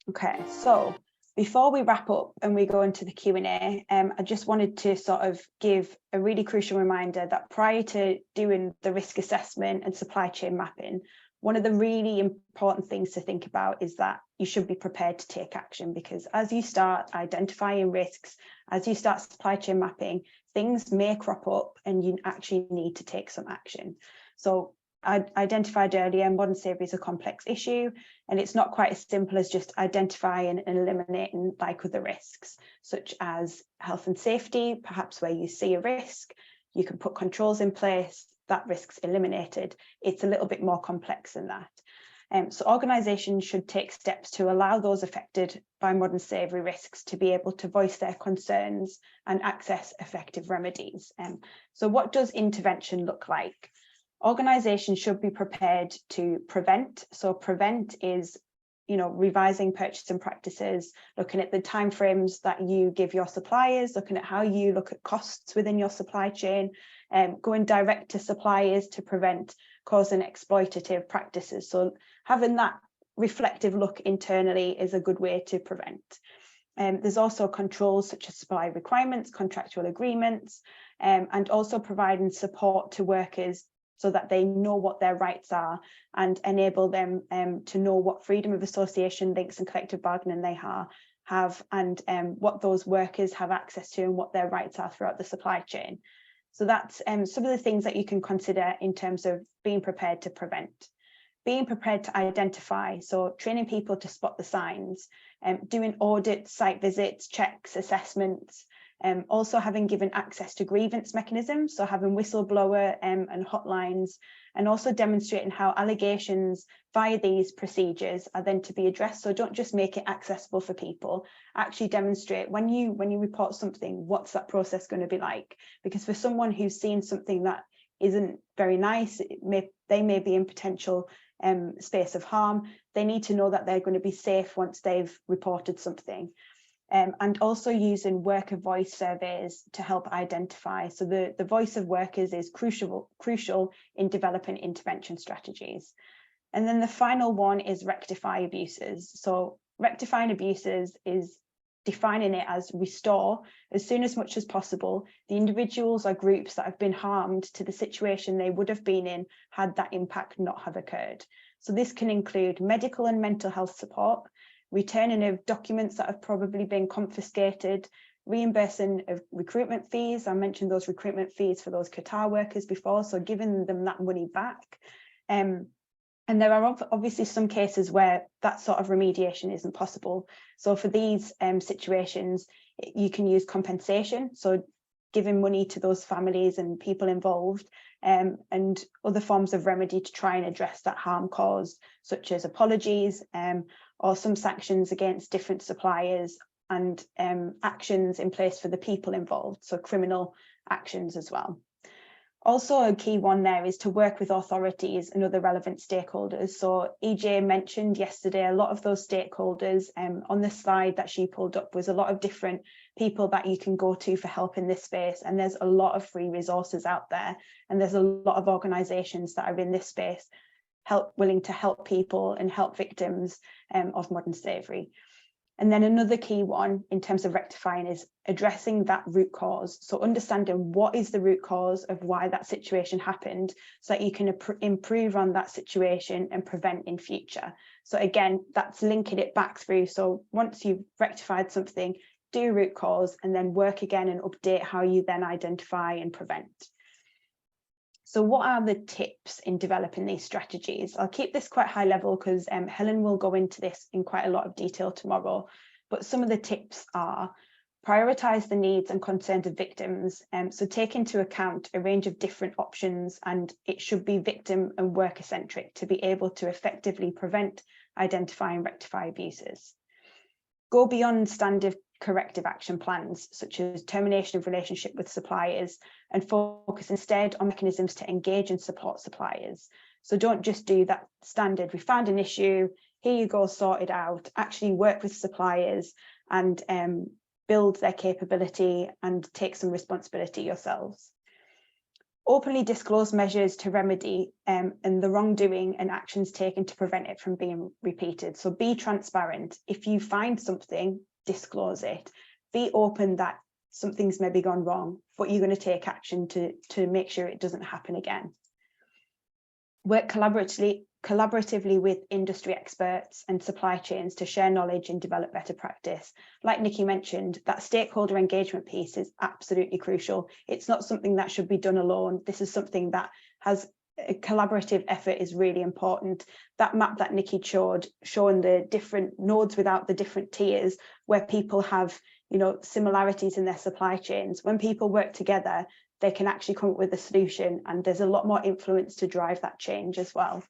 Okay, so before we wrap up and we go into the Q&A, I just wanted to sort of give a really crucial reminder that prior to doing the risk assessment and supply chain mapping, one of the really important things to think about is that you should be prepared to take action, because as you start identifying risks, as you start supply chain mapping, things may crop up and you actually need to take some action. So I identified earlier, modern slavery is a complex issue, and it's not quite as simple as just identifying and eliminating like other risks, such as health and safety. Perhaps where you see a risk, you can put controls in place, that risk's eliminated. It's a little bit more complex than that. So organisations should take steps to allow those affected by modern slavery risks to be able to voice their concerns and access effective remedies. So what does intervention look like? Organisations should be prepared to prevent. So prevent is, revising purchasing practices, looking at the timeframes that you give your suppliers, looking at how you look at costs within your supply chain, going direct to suppliers to prevent causing exploitative practices. So having that reflective look internally is a good way to prevent. There's also controls such as supply requirements, contractual agreements, and also providing support to workers so that they know what their rights are and enable them to know what freedom of association, links and collective bargaining they have, and what those workers have access to and what their rights are throughout the supply chain. So that's some of the things that you can consider in terms of being prepared to prevent. Being prepared to identify, so training people to spot the signs, doing audits, site visits, checks, assessments, also having given access to grievance mechanisms, so having whistleblower and hotlines, and also demonstrating how allegations via these procedures are then to be addressed. So don't just make it accessible for people, actually demonstrate when you report something, what's that process going to be like? Because for someone who's seen something that isn't very nice, they may be in potential space of harm. They need to know that they're going to be safe once they've reported something. And also using worker voice surveys to help identify. So the voice of workers is crucial in developing intervention strategies. And then the final one is rectify abuses. So rectifying abuses is defining it as restore as soon as much as possible the individuals or groups that have been harmed to the situation they would have been in had that impact not have occurred. So this can include medical and mental health support, returning of documents that have probably been confiscated, reimbursing of recruitment fees. I mentioned those recruitment fees for those Qatar workers before, so giving them that money back. And there are obviously some cases where that sort of remediation isn't possible. So for these situations, you can use compensation, so giving money to those families and people involved, and other forms of remedy to try and address that harm caused, such as apologies, or some sanctions against different suppliers, and actions in place for the people involved, so criminal actions as well. Also, a key one there is to work with authorities and other relevant stakeholders. So EJ mentioned yesterday a lot of those stakeholders. On the slide that she pulled up was a lot of different people that you can go to for help in this space, and there's a lot of free resources out there, and there's a lot of organisations that are in this space willing to help people and help victims of modern slavery. And then another key one in terms of rectifying is addressing that root cause. So understanding what is the root cause of why that situation happened, so that you can improve on that situation and prevent in future. So again, that's linking it back through. So once you've rectified something, do root cause and then work again and update how you then identify and prevent. So what are the tips in developing these strategies? I'll keep this quite high level because Helen will go into this in quite a lot of detail tomorrow. But some of the tips are prioritise the needs and concerns of victims. So take into account a range of different options, and it should be victim and worker centric to be able to effectively prevent, identify and rectify abuses. Go beyond standard corrective action plans, such as termination of relationship with suppliers, and focus instead on mechanisms to engage and support suppliers. So don't just do that standard, we found an issue, here you go, sort it out. Actually work with suppliers and build their capability and take some responsibility yourselves. Openly disclose measures to remedy and the wrongdoing and actions taken to prevent it from being repeated. So be transparent. If you find something, disclose it. Be open that something's maybe gone wrong, but you're going to take action to make sure it doesn't happen again. Work collaboratively with industry experts and supply chains to share knowledge and develop better practice. Like Nikki mentioned, that stakeholder engagement piece is absolutely crucial. It's not something that should be done alone. This is something that has a collaborative effort is really important. That map that Nikki showed, showing the different nodes without the different tiers, where people have, similarities in their supply chains. When people work together, they can actually come up with a solution, and there's a lot more influence to drive that change as well.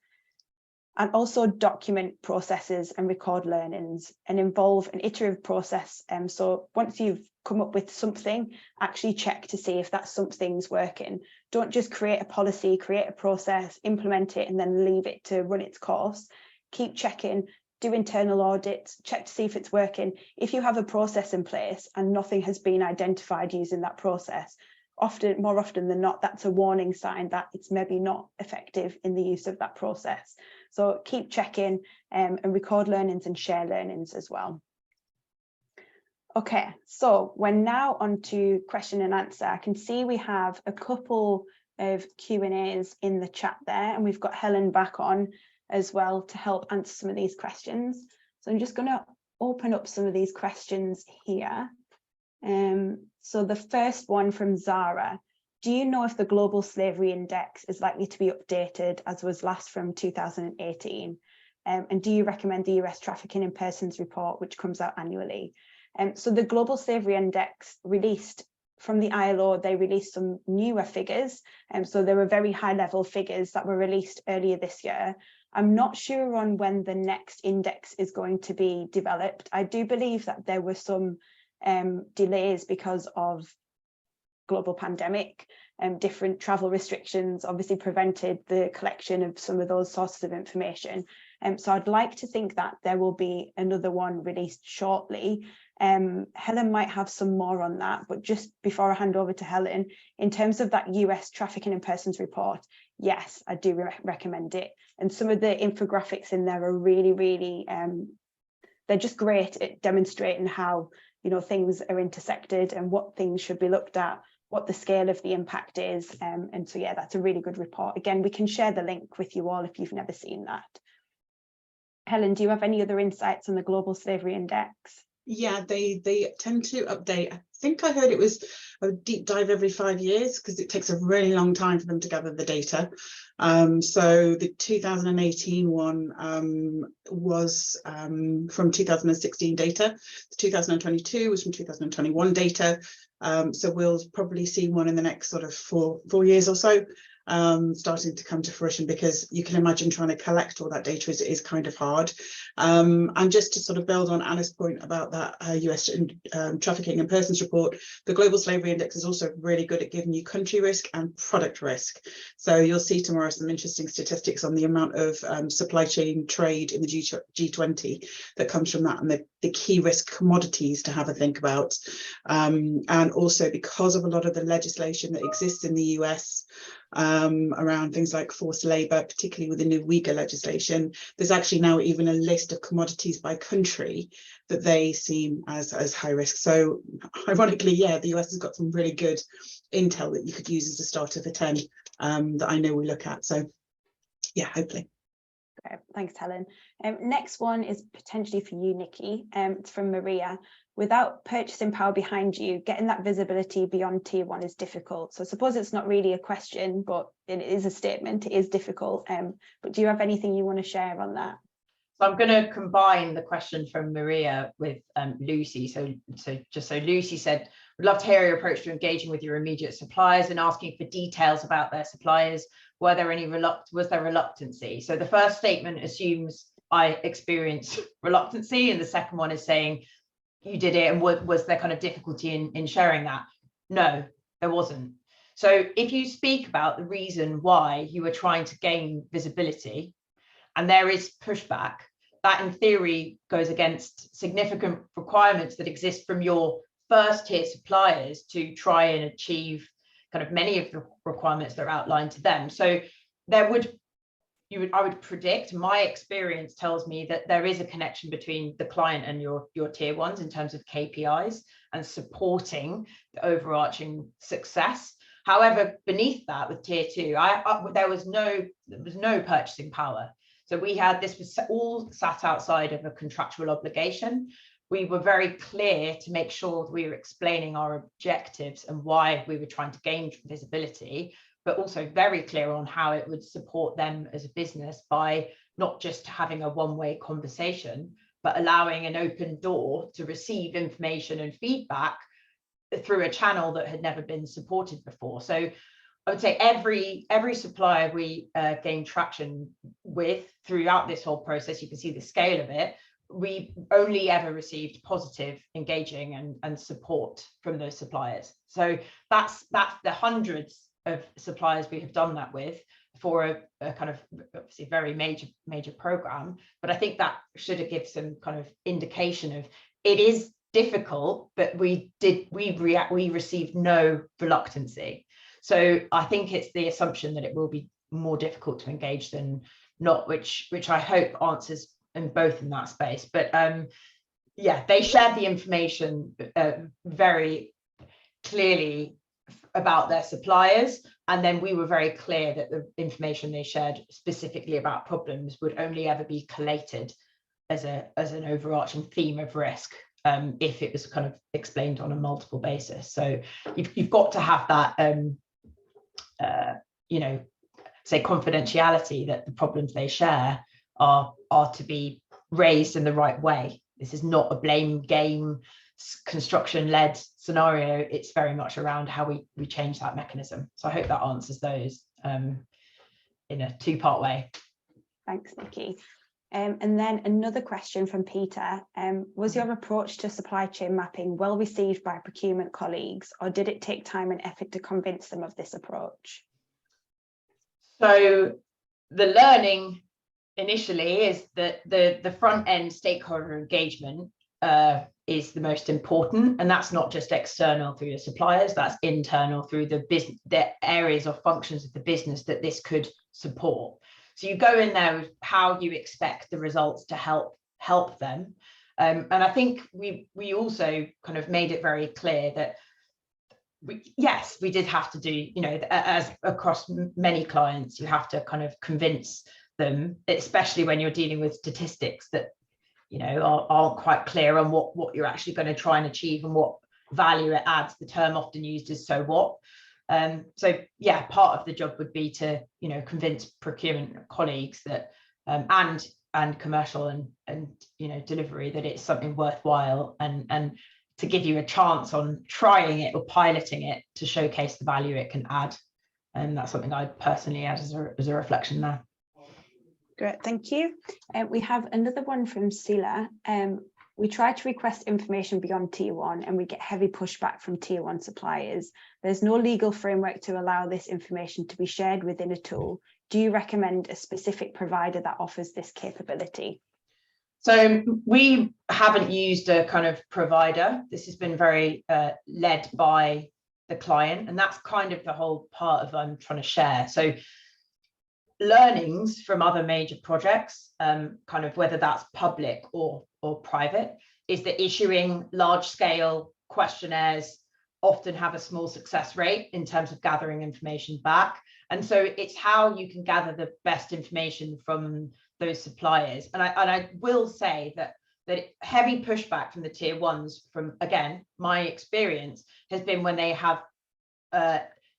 And also document processes and record learnings and involve an iterative process. So once you've come up with something, actually check to see if that something's working. Don't just create a policy, create a process, implement it, and then leave it to run its course. Keep checking, do internal audits, check to see if it's working. If you have a process in place and nothing has been identified using that process, more often than not, that's a warning sign that it's maybe not effective in the use of that process. So keep checking and record learnings and share learnings as well. Okay, so we're now on to question and answer. I can see we have a couple of Q&As in the chat there, and we've got Helen back on as well to help answer some of these questions. So I'm just going to open up some of these questions here. So the first one from Zara, do you know if the Global Slavery Index is likely to be updated as was last from 2018? And do you recommend the US Trafficking in Persons report, which comes out annually? So the Global Slavery Index released from the ILO, they released some newer figures. So there were very high level figures that were released earlier this year. I'm not sure on when the next index is going to be developed. I do believe that there were some delays because of global pandemic, different travel restrictions obviously prevented the collection of some of those sources of information. So I'd like to think that there will be another one released shortly. Helen might have some more on that, but just before I hand over to Helen, in terms of that US Trafficking in Persons report, yes, I do recommend it. And some of the infographics in there are really, really, they're just great at demonstrating how, you know, things are intersected and what things should be looked at, what the scale of the impact is. And so, yeah, that's a really good report. Again, we can share the link with you all if you've never seen that. Helen, do you have any other insights on the Global Slavery Index? Yeah, they tend to update. I think I heard it was a deep dive every 5 years because it takes a really long time for them to gather the data. So the 2018 one was from 2016 data. The 2022 was from 2021 data. So we'll probably see one in the next sort of four years or so. Starting to come to fruition, because you can imagine trying to collect all that data is kind of hard. And just to sort of build on Anna's point about that US Trafficking in Persons report, the Global Slavery Index is also really good at giving you country risk and product risk. So you'll see tomorrow some interesting statistics on the amount of supply chain trade in the G20 that comes from that, and the key risk commodities to have a think about. And also because of a lot of the legislation that exists in the US, around things like forced labour, particularly with the new Uyghur legislation, there's actually now even a list of commodities by country that they seem as high risk. So ironically, yeah, the US has got some really good intel that you could use as a starter for 10 that I know we look at. So yeah, hopefully. Great. Thanks, Helen. Next one is potentially for you, Nikki. It's from Maria. Without purchasing power behind you, getting that visibility beyond tier 1 is difficult. So I suppose it's not really a question, but it is a statement. It is difficult. But do you have anything you want to share on that? So I'm going to combine the question from Maria with Lucy. So Lucy said, "Would love to hear your approach to engaging with your immediate suppliers and asking for details about their suppliers. Was there reluctancy?" So the first statement assumes I experienced reluctancy, and the second one is saying you did it, and was there kind of difficulty in sharing that? No, there wasn't. So if you speak about the reason why you were trying to gain visibility and there is pushback, that in theory goes against significant requirements that exist from your first tier suppliers to try and achieve kind of many of the requirements that are outlined to them. So I would predict, my experience tells me that there is a connection between the client and your tier 1s in terms of KPIs and supporting the overarching success. However, beneath that with tier 2, there was no purchasing power. So this was all sat outside of a contractual obligation. We were very clear to make sure that we were explaining our objectives and why we were trying to gain visibility, but also very clear on how it would support them as a business by not just having a one-way conversation, but allowing an open door to receive information and feedback through a channel that had never been supported before. So I would say every supplier we gained traction with throughout this whole process, you can see the scale of it, we only ever received positive engaging and support from those suppliers. So that's the hundreds of suppliers we have done that with for a kind of obviously very major program. But I think that should give some kind of indication of it is difficult, but we received no reluctancy. So I think it's the assumption that it will be more difficult to engage than not, which I hope answers in both in that space. But yeah, they shared the information very clearly about their suppliers, and then we were very clear that the information they shared specifically about problems would only ever be collated as an overarching theme of risk if it was kind of explained on a multiple basis. So you've got to have that you know, say confidentiality, that the problems they share are to be raised in the right way. This is not a blame game construction-led scenario. It's very much around how we change that mechanism. So I hope that answers those in a two-part way. Thanks, Nikki. And then another question from Peter. Was your approach to supply chain mapping well received by procurement colleagues, or did it take time and effort to convince them of this approach? So the learning initially is that the front end stakeholder engagement is the most important, and that's not just external through your suppliers, that's internal through the business, the areas or functions of the business that this could support. So you go in there with how you expect the results to help them, and I think we also kind of made it very clear that yes, we did have to do, you know, as across many clients, you have to kind of convince them, especially when you're dealing with statistics that, you know, aren't quite clear on what you're actually going to try and achieve and what value it adds. The term often used is so what. So yeah, part of the job would be to, you know, convince procurement colleagues that and commercial and you know, delivery, that it's something worthwhile, and to give you a chance on trying it or piloting it to showcase the value it can add. And that's something I personally add as a reflection there. Great, thank you. We have another one from Sila. We try to request information beyond tier 1 and we get heavy pushback from tier 1 suppliers. There's no legal framework to allow this information to be shared within a tool. Do you recommend a specific provider that offers this capability? So we haven't used a kind of provider. This has been very led by the client, and that's kind of the whole part of I'm trying to share. So learnings from other major projects, kind of whether that's public or private, is that issuing large scale questionnaires often have a small success rate in terms of gathering information back. And so it's how you can gather the best information from those suppliers. And I will say that heavy pushback from the tier 1s, from, again, my experience, has been when they have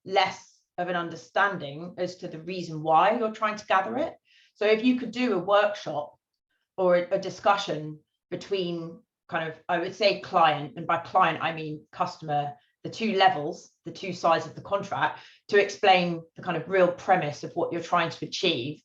less of an understanding as to the reason why you're trying to gather it. So if you could do a workshop or a discussion between kind of, I would say client, and by client I mean customer, the two levels, the two sides of the contract, to explain the kind of real premise of what you're trying to achieve,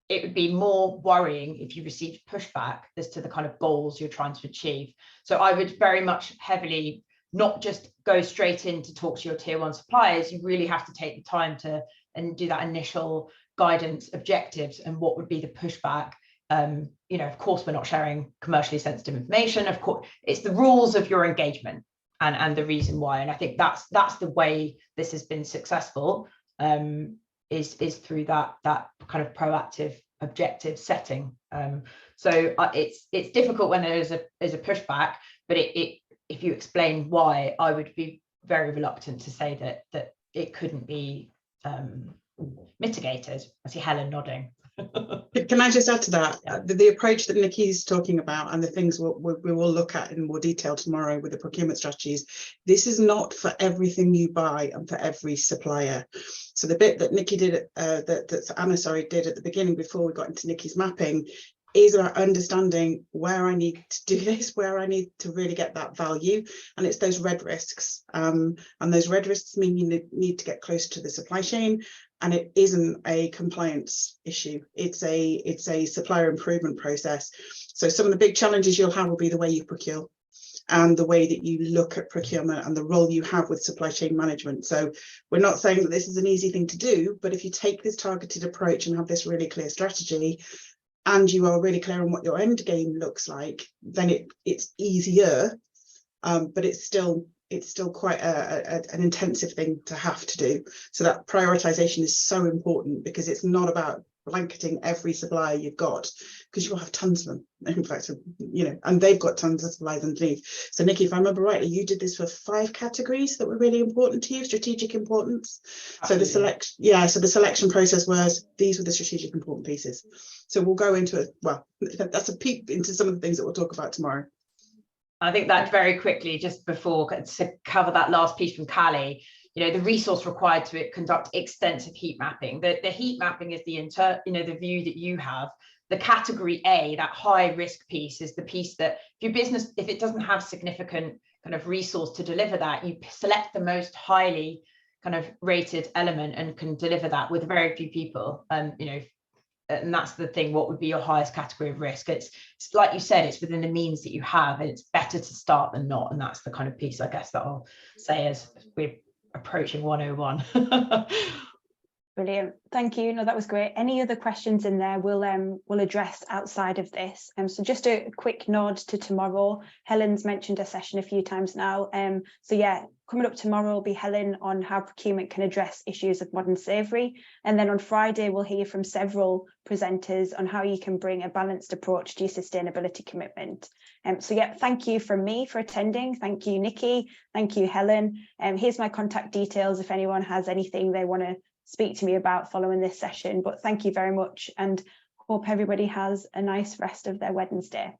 it would be more worrying if you received pushback as to the kind of goals you're trying to achieve. So I would very much heavily not just go straight in to talk to your tier 1 suppliers. You really have to take the time to and do that initial guidance, objectives, and what would be the pushback. You know, of course, we're not sharing commercially sensitive information. Of course, it's the rules of your engagement and the reason why. And I think that's the way this has been successful, is through that kind of proactive objective setting. So it's difficult when there's a pushback, but if you explain why, I would be very reluctant to say that it couldn't be mitigated. I see Helen nodding. Can I just add to that? Yeah. The approach that Nikki's talking about and the things we will look at in more detail tomorrow with the procurement strategies, this is not for everything you buy and for every supplier. So the bit that Nikki did, that Anna, did at the beginning before we got into Nikki's mapping, is about understanding where I need to do this, where I need to really get that value. And it's those red risks. And those red risks mean you need to get close to the supply chain. And it isn't a compliance issue. It's a supplier improvement process. So some of the big challenges you'll have will be the way you procure and the way that you look at procurement and the role you have with supply chain management. So we're not saying that this is an easy thing to do, but if you take this targeted approach and have this really clear strategy, and you are really clear on what your end game looks like, then it's easier, but it's still quite an intensive thing to have to do. So that prioritization is so important, because it's not about blanketing every supplier you've got, because you will have tons of them. In fact, you know, and they've got tons of suppliers underneath. So Nikki, if I remember rightly, you did this for 5 categories that were really important to you, strategic importance. Absolutely. So the selection process was, these were the strategic important pieces. So we'll go into it. Well, that's a peek into some of the things that we'll talk about tomorrow. I think that very quickly, just before, to cover that last piece from Callie, the resource required to conduct extensive heat mapping. The heat mapping is the view that you have. The category A, that high risk piece, is the piece that if your business, if it doesn't have significant kind of resource to deliver that, you select the most highly kind of rated element and can deliver that with very few people. And that's the thing, what would be your highest category of risk? It's like you said, it's within the means that you have, and it's better to start than not. And that's the kind of piece, I guess, that I'll say as we're approaching 101. Brilliant, thank you. No, that was great. Any other questions in there we'll address outside of this. So just a quick nod to tomorrow. Helen's mentioned a session a few times now. So yeah, coming up tomorrow will be Helen on how procurement can address issues of modern slavery. And then on Friday, we'll hear from several presenters on how you can bring a balanced approach to your sustainability commitment. So yeah, thank you from me for attending. Thank you, Nikki. Thank you, Helen. Here's my contact details if anyone has anything they want to speak to me about following this session. But thank you very much, and hope everybody has a nice rest of their Wednesday.